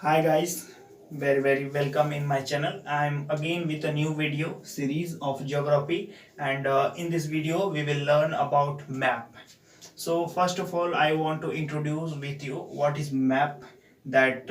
Hi guys, very welcome in my channel. I'm again with a new video series of geography, and in this video we will learn about map. So first of all I want to introduce with you what is map that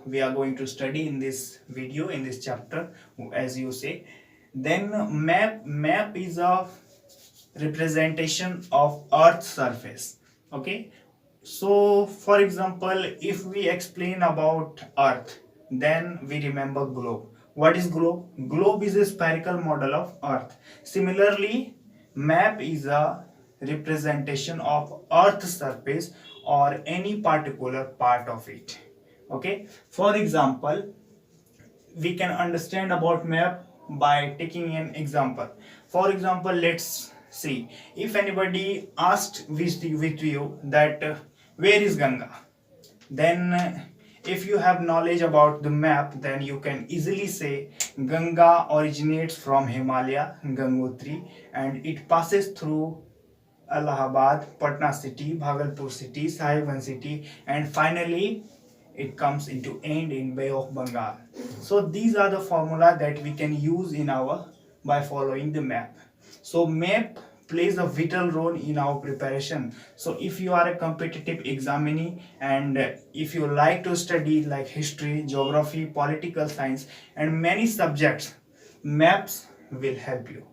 we are going to study in this video, in this chapter, as you say. Then map is a representation of earth's surface. Okay, so for example, if we explain about earth, then we remember globe. What is globe? Globe is a spherical model of earth. Similarly, map is a representation of earth's surface or any particular part of it. Okay, for example, we can understand about map by taking an example. For example, let's see, if anybody asked with you that where is Ganga, then if you have knowledge about the map, then you can easily say Ganga originates from Himalaya, Gangotri, and it passes through Allahabad, Patna city, Bhagalpur city, Sahiban city, and finally it comes into end in Bay of Bengal. So these are the formula that we can use in our by following the map. So map plays a vital role in our preparation. So if you are a competitive examinee and if you like to study like history, geography, political science and many subjects, maps will help you.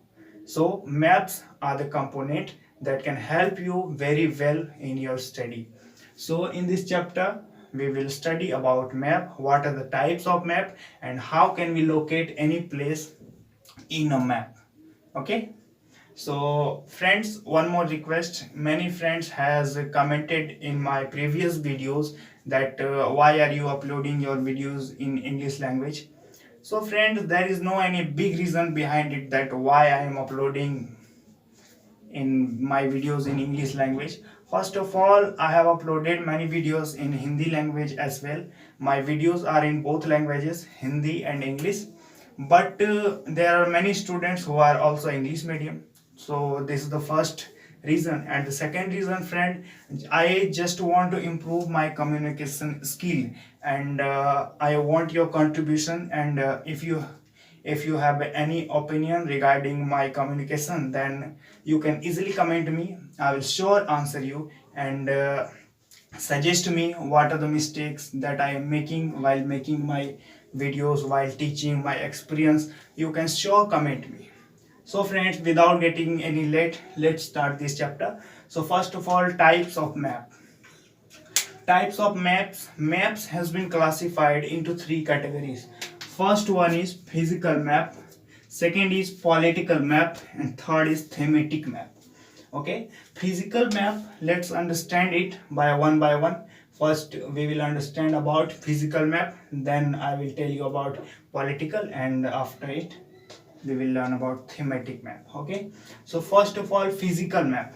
So maps are the component that can help you very well in your study. So in this chapter we will study about map, what are the types of map and how can we locate any place in a map. Okay, so friends, one more request. Many friends has commented in my previous videos that why are you uploading your videos in English language. So friends, there is no any big reason behind it that why I am uploading in my videos in English language. First of all, I have uploaded many videos in Hindi language as well. My videos are in both languages, Hindi and English. But there are many students who are also English medium. So this is the first reason. And the second reason, friend, I just want to improve my communication skill, and I want your contribution. And if you have any opinion regarding my communication, then you can easily comment me. I will sure answer you, and suggest me what are the mistakes that I am making while making my videos, while teaching my experience. You can sure comment me. So friends, without getting any late, let's start this chapter. So first of all, types of map. Types of maps has been classified into three categories. First one is physical map, second is political map, and third is thematic map. Okay, physical map, let's understand it by one. First we will understand about physical map, then I will tell you about political, and after it we will learn about thematic map. Okay, so first of all, physical map.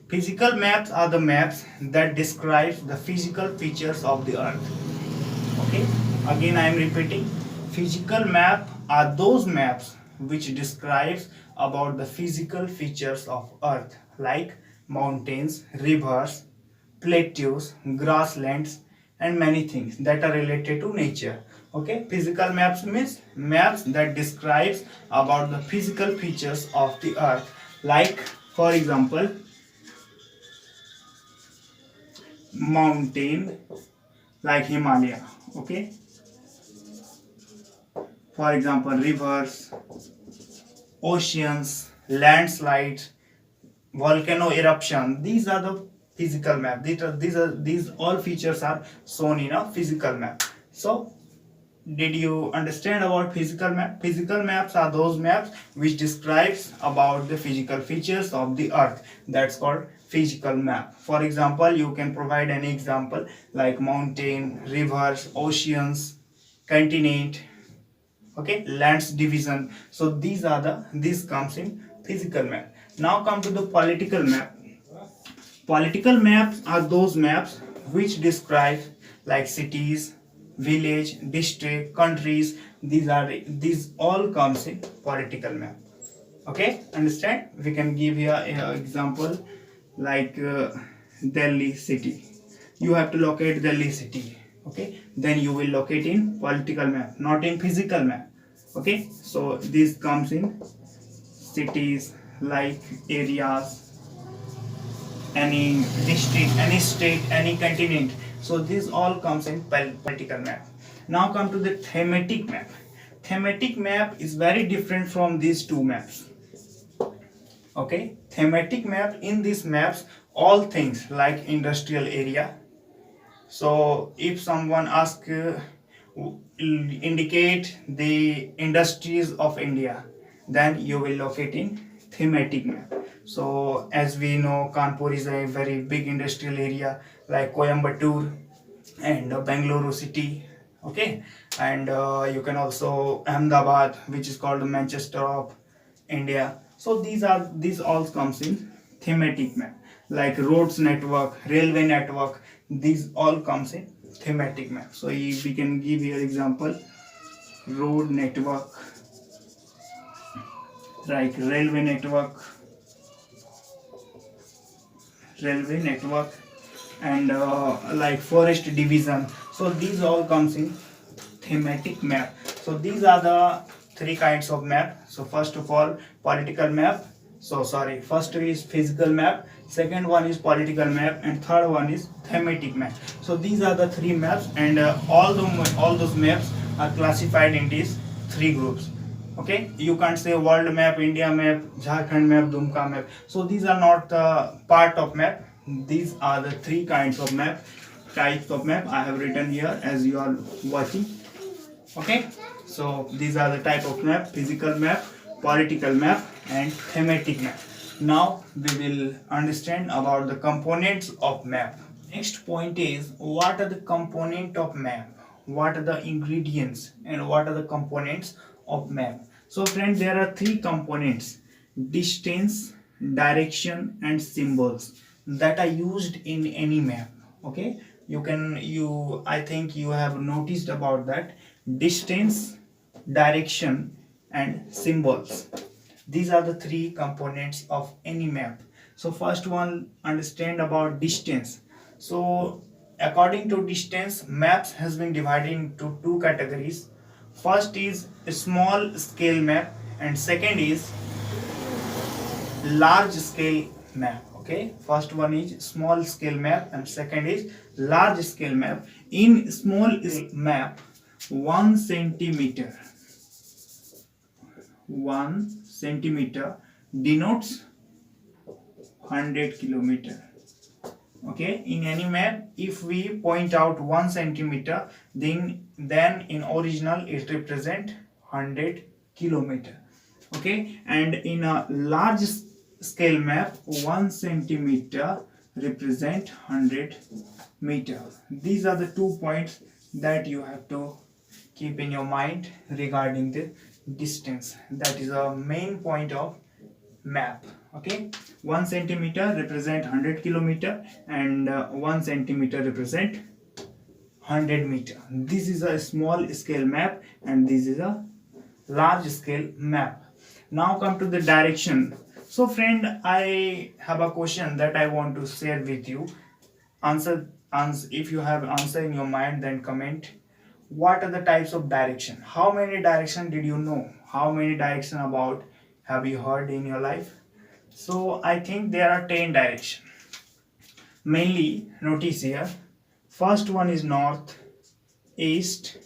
Physical maps are the maps that describe the physical features of the earth. Okay, again I am repeating, physical map are those maps which describes about the physical features of earth, like mountains, rivers, plateaus, grasslands, and many things that are related to nature. Okay, physical maps means maps that describes about the physical features of the earth, like for example mountain, like Himalaya. Okay, for example rivers, oceans, landslides, volcano eruption. These are the physical map. These all features are shown in a physical map. So did you understand about physical map? Physical maps are those maps which describes about the physical features of the earth. That's called physical map. For example, you can provide an example like mountain, rivers, oceans, continent, okay, lands division. So these comes in physical map. Now come to the political map. Political maps are those maps which describe like cities, village, district, countries. These all comes in political map. Okay, understand? We can give here an example like Delhi city. You have to locate Delhi city. Okay, then you will locate in political map, not in physical map. Okay, so this comes in cities, like areas, any district, any state, any continent. So this all comes in political map. Now come to the thematic map. Thematic map is very different from these two maps. Okay, thematic map, in these maps all things like industrial area. So if someone asks indicate the industries of India, then you will locate in thematic map. So as we know, Kanpur is a very big industrial area, like Coimbatore and Bangalore city. Okay, and you can also Ahmedabad, which is called the Manchester of India. So these all comes in thematic map, like roads network, railway network. These all comes in thematic map. So we can give here example: road network, like railway network, and like forest division. So these all comes in thematic map. So these are the three kinds of map. So first of all, political map. So sorry, first is physical map, second one is political map, and third one is thematic map. So these are the three maps, and all those maps are classified in these three groups. Okay, you can't say world map, India map, Jharkhand map, Dumka map. So these are not part of map. These are the three types of map I have written here as you are watching. Okay, so these are the type of map: physical map, political map, and thematic map. Now we will understand about the components of map. Next point is, what are the component of map? What are the ingredients and what are the components of map? So friends, there are three components: distance, direction, and symbols that are used in any map. Okay, I think you have noticed about that: distance, direction, and symbols. These are the three components of any map. So first one, understand about distance. So according to distance, maps has been divided into two categories. First is a small scale map, and second is large scale map. Okay, first one is small scale map and second is large scale map. In small map, 1 centimeter denotes 100 kilometer. Okay, in any map, if we point out 1 centimeter, then in original it represent 100 kilometer. Okay, and in a large scale map, 1 centimeter represent 100 meter. These are the 2 points that you have to keep in your mind regarding the distance. That is a main point of map. Okay, 1 centimeter represent 100 kilometer, and 1 centimeter represent 100 meter. This is a small scale map and this is a large scale map. Now come to the direction. So friend, I have a question that I want to share with you. Answer if you have answer in your mind, then comment. What are the types of direction? How many direction did you know? How many direction about have you heard in your life? So I think there are 10 direction. Mainly notice here. First one is north, east,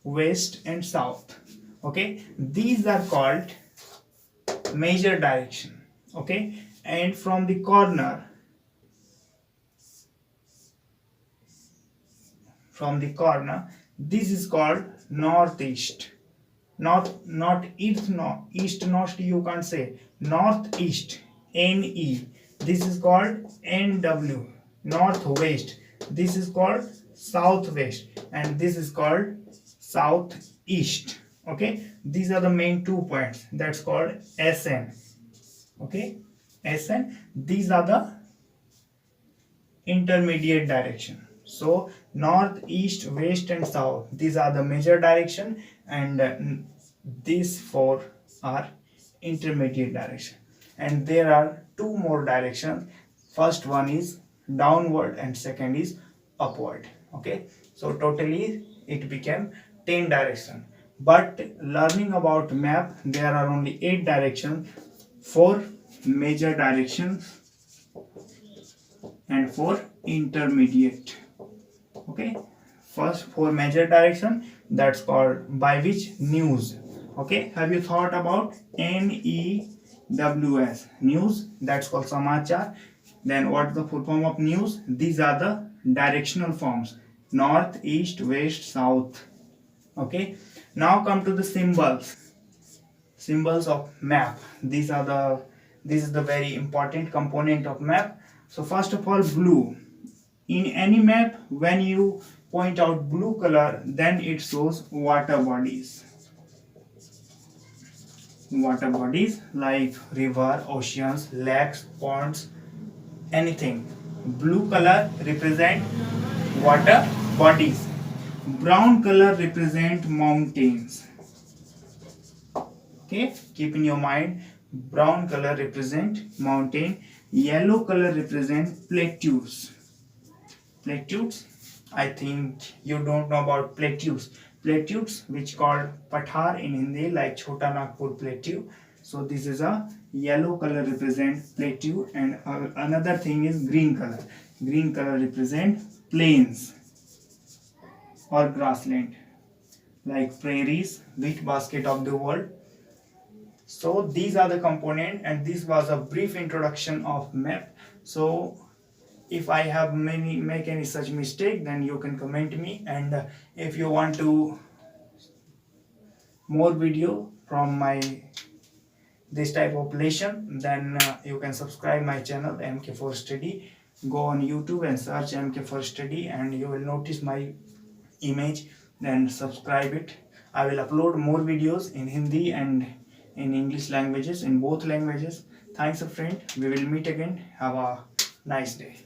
west, and south. Okay, these are called major direction. Okay, and from the corner, this is called northeast. Not east, no, east north you can't say. Northeast, NE. This is called NW. Northwest. This is called southwest, and this is called southeast. Okay, these are the main 2 points. That's called SN. Okay, SN. These are the intermediate direction. So north, east, west, and south, these are the major direction, and these 4 are intermediate direction. And there are 2 more directions. First one is downward and second is upward. Okay, So totally it became 10 direction. But learning about map, there are only 8 directions, 4 major directions and 4 intermediate. Okay, first 4 major direction, that's called by which news. Okay, have you thought about NEWS, news? That's called samachar. Then what is the full form of news? These are the directional forms: north, east, west, south. Okay, now come to the symbols of map. This is the very important component of map. So first of all, blue. In any map, when you point out blue color, then it shows water bodies. Water bodies like river, oceans, lakes, ponds, anything. Blue color represent water bodies. Brown color represent mountains. Okay, keep in your mind, brown color represent mountain, yellow color represent plateaus. Plateaus, I think you don't know about plateaus. Plateaus, which called Pathar in Hindi, like Chota Nagpur plateau. So this is a yellow color represent plateau, and another thing is green color. Green color represent plains or grassland, like prairies, wheat basket of the world. So these are the component, and this was a brief introduction of map. So if I have make any such mistake, then you can comment me, and if you want to more video from my this type of lesson, then you can subscribe my channel MK4 Study. Go on YouTube and search MK4 Study, and you will notice my image. Then subscribe it. I will upload more videos in Hindi and in English languages, in both languages. Thanks a friend. We will meet again. Have a nice day.